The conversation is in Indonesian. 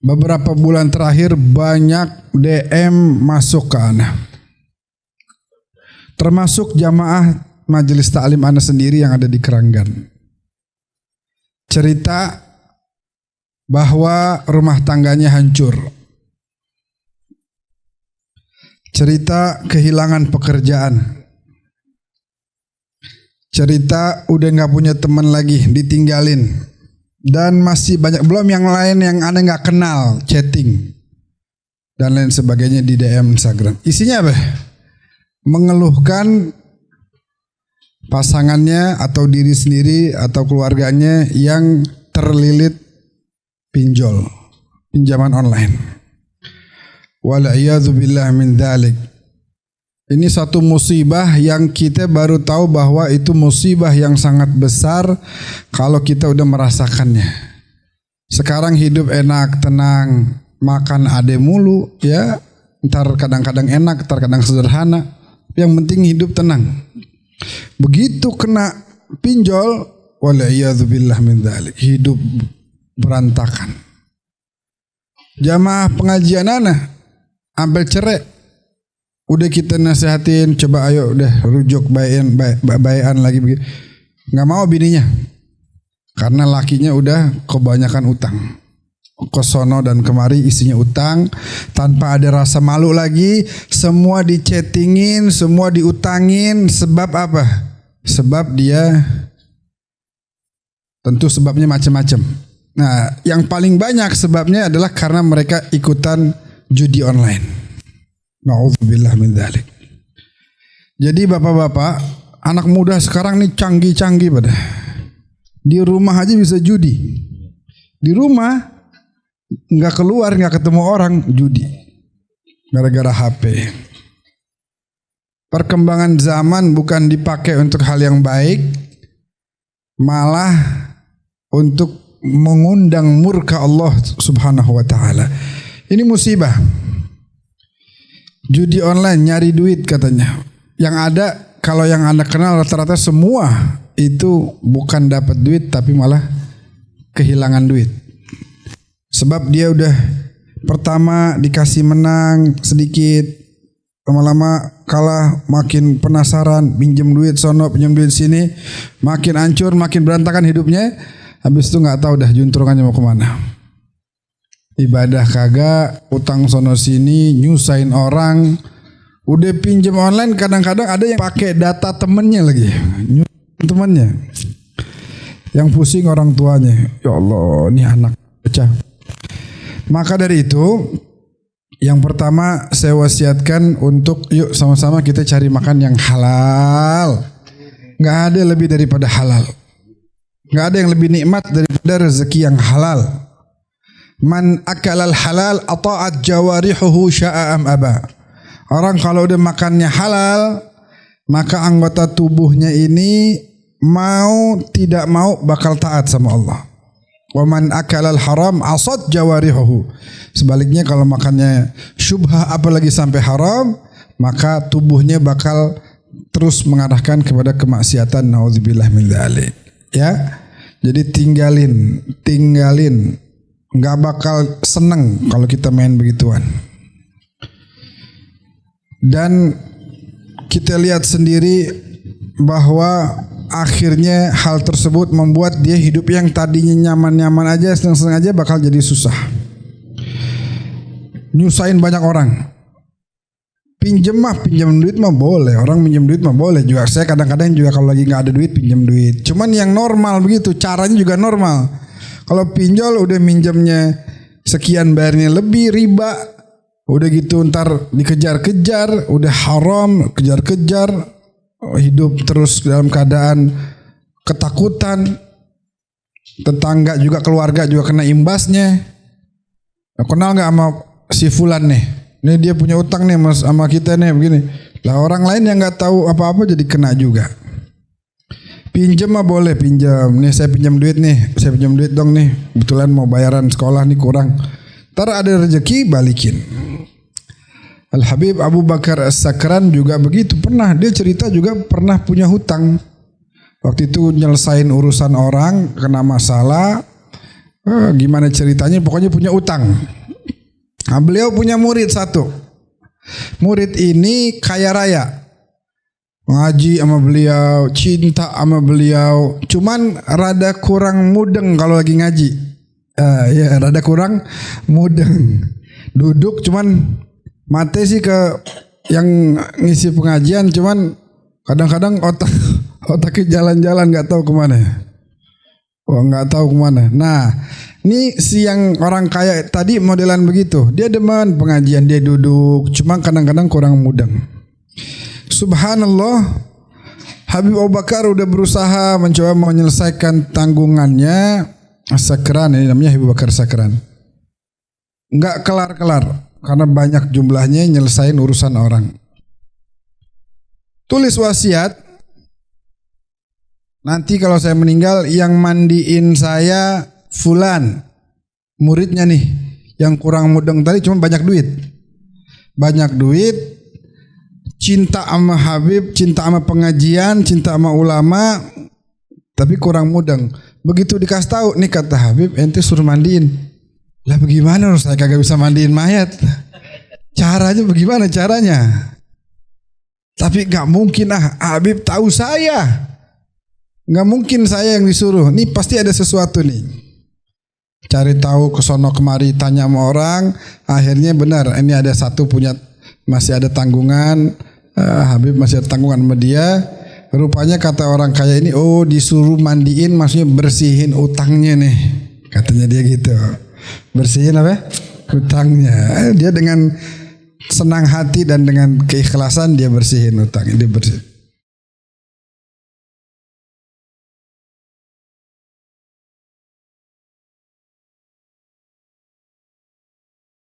Beberapa bulan terakhir banyak DM masuk ke ana. Termasuk jamaah majelis taklim ana sendiri yang ada di Keranggan. Cerita bahwa rumah tangganya hancur. Cerita kehilangan pekerjaan. Cerita udah gak punya teman lagi, ditinggalin. Dan masih banyak belum yang lain yang aneh gak kenal, chatting dan lain sebagainya di DM Instagram. Isinya apa? Mengeluhkan pasangannya atau diri sendiri atau keluarganya yang terlilit pinjol, pinjaman online. Wal'iyadzubillah min dzalik. Ini satu musibah yang kita baru tahu bahwa itu musibah yang sangat besar kalau kita udah merasakannya. Sekarang hidup enak, tenang, makan ade mulu, ya. Ntar kadang-kadang enak, ntar kadang sederhana. Yang penting hidup tenang. Begitu kena pinjol, wal'iyadzubillah min dzalik, hidup berantakan. Jamaah pengajian ana ambil cerai. Udah kita nasihatin, coba ayo udah rujuk bayan lagi begitu. Nggak mau bininya. Karena lakinya udah kebanyakan utang. Kesono dan kemari isinya utang, tanpa ada rasa malu lagi, semua dichattingin, semua diutangin. Sebab apa? Sebab dia, tentu sebabnya macam-macam. Nah, yang paling banyak sebabnya adalah karena mereka ikutan judi online. Na'udzubillah min dzalik. Jadi bapak-bapak, anak muda sekarang nih canggih-canggih pada. Di rumah aja bisa judi. Di rumah nggak keluar, nggak ketemu orang, judi. Gara-gara HP. Perkembangan zaman bukan dipakai untuk hal yang baik, malah untuk mengundang murka Allah Subhanahu wa taala. Ini musibah. Judi online nyari duit katanya. Yang ada kalau yang Anda kenal rata-rata semua itu bukan dapat duit tapi malah kehilangan duit. Sebab dia udah pertama dikasih menang sedikit, lama-lama kalah, makin penasaran, pinjam duit sono, pinjam duit sini, makin hancur, makin berantakan hidupnya. Habis itu nggak tahu dah juntrungannya mau kemana. Ibadah kagak, utang sono sini, nyusahin orang. Udah pinjam online, kadang-kadang ada yang pakai data temennya lagi, temennya. Yang pusing orang tuanya. Ya Allah, ini anak pecah. Maka dari itu, yang pertama saya wasiatkan untuk yuk sama-sama kita cari makan yang halal. Nggak ada lebih daripada halal. Nggak ada yang lebih nikmat daripada rezeki yang halal. Man akalal halal ata'at jawarihuhu sya'am aba. Orang kalau udah makannya halal, maka anggota tubuhnya ini mau tidak mau bakal taat sama Allah. Wa man akalal haram asad jawarihuhu. Sebaliknya kalau makannya syubhah apalagi sampai haram, maka tubuhnya bakal terus mengarahkan kepada kemaksiatan. Nauzubillah min dzalik. Ya. Jadi tinggalin. Nggak bakal seneng kalau kita main begituan. Dan kita lihat sendiri bahwa akhirnya hal tersebut membuat dia hidup yang tadinya nyaman-nyaman aja, seneng-seneng aja bakal jadi susah. Nyusahin banyak orang. Pinjem duit mah boleh. Orang pinjam duit mah boleh juga. Saya kadang-kadang juga kalau lagi nggak ada duit pinjam duit. Cuman yang normal begitu, caranya juga normal. Kalau pinjol udah minjemnya sekian bayarnya lebih riba, udah gitu ntar dikejar-kejar, udah haram, kejar-kejar, hidup terus dalam keadaan ketakutan, tetangga juga keluarga juga kena imbasnya. Nah, kenal nggak sama si Fulan nih? Ini dia punya utang nih sama kita nih begini. Lah orang lain yang nggak tahu apa-apa jadi kena juga. Pinjam mah boleh pinjam. Nih saya pinjam duit nih. Saya pinjam duit dong nih. Kebetulan mau bayaran sekolah nih kurang. Ntar ada rezeki balikin. Al-Habib Abu Bakar As-Sakran juga begitu. Dia cerita juga pernah punya hutang. Waktu itu nyelesain urusan orang, kena masalah. Gimana ceritanya? Pokoknya punya utang. Nah, beliau punya murid satu. Murid ini kaya raya, ngaji sama beliau, cinta sama beliau. Cuman rada kurang mudeng kalau lagi ngaji. Ya rada kurang mudeng. Duduk cuman mate sih ke yang ngisi pengajian, cuman kadang-kadang otaknya jalan-jalan nggak tahu kemana. Nggak tahu kemana. Nah, ini si yang orang kaya tadi modelan begitu. Dia demen pengajian, dia duduk, cuma kadang-kadang kurang mudeng. Subhanallah, Habib Abu Bakar udah berusaha mencoba menyelesaikan tanggungannya. Sakran, ini namanya Habib Bakar Sakran. Enggak kelar-kelar karena banyak jumlahnya nyelesain urusan orang. Tulis wasiat, nanti kalau saya meninggal yang mandiin saya fulan, muridnya nih, yang kurang mudeng tadi cuma banyak duit. Banyak duit, cinta sama Habib, cinta sama pengajian, cinta sama ulama, tapi kurang mudeng. Begitu dikasih tahu, nih kata Habib, ente suruh mandiin. Lah bagaimana, saya kagak bisa mandiin mayat. Caranya bagaimana caranya? Tapi gak mungkin Habib tahu saya. Gak mungkin saya yang disuruh. Nih pasti ada sesuatu nih. Cari tahu kesono kemari, tanya sama orang. Akhirnya benar, ini ada satu punya, masih ada tanggungan. Habib masih ada tanggungan sama dia. Rupanya kata orang kaya ini, disuruh mandiin, maksudnya bersihin utangnya nih, katanya dia gitu. Bersihin apa? Utangnya. Dia dengan senang hati dan dengan keikhlasan dia bersihin utangnya, dia bersih.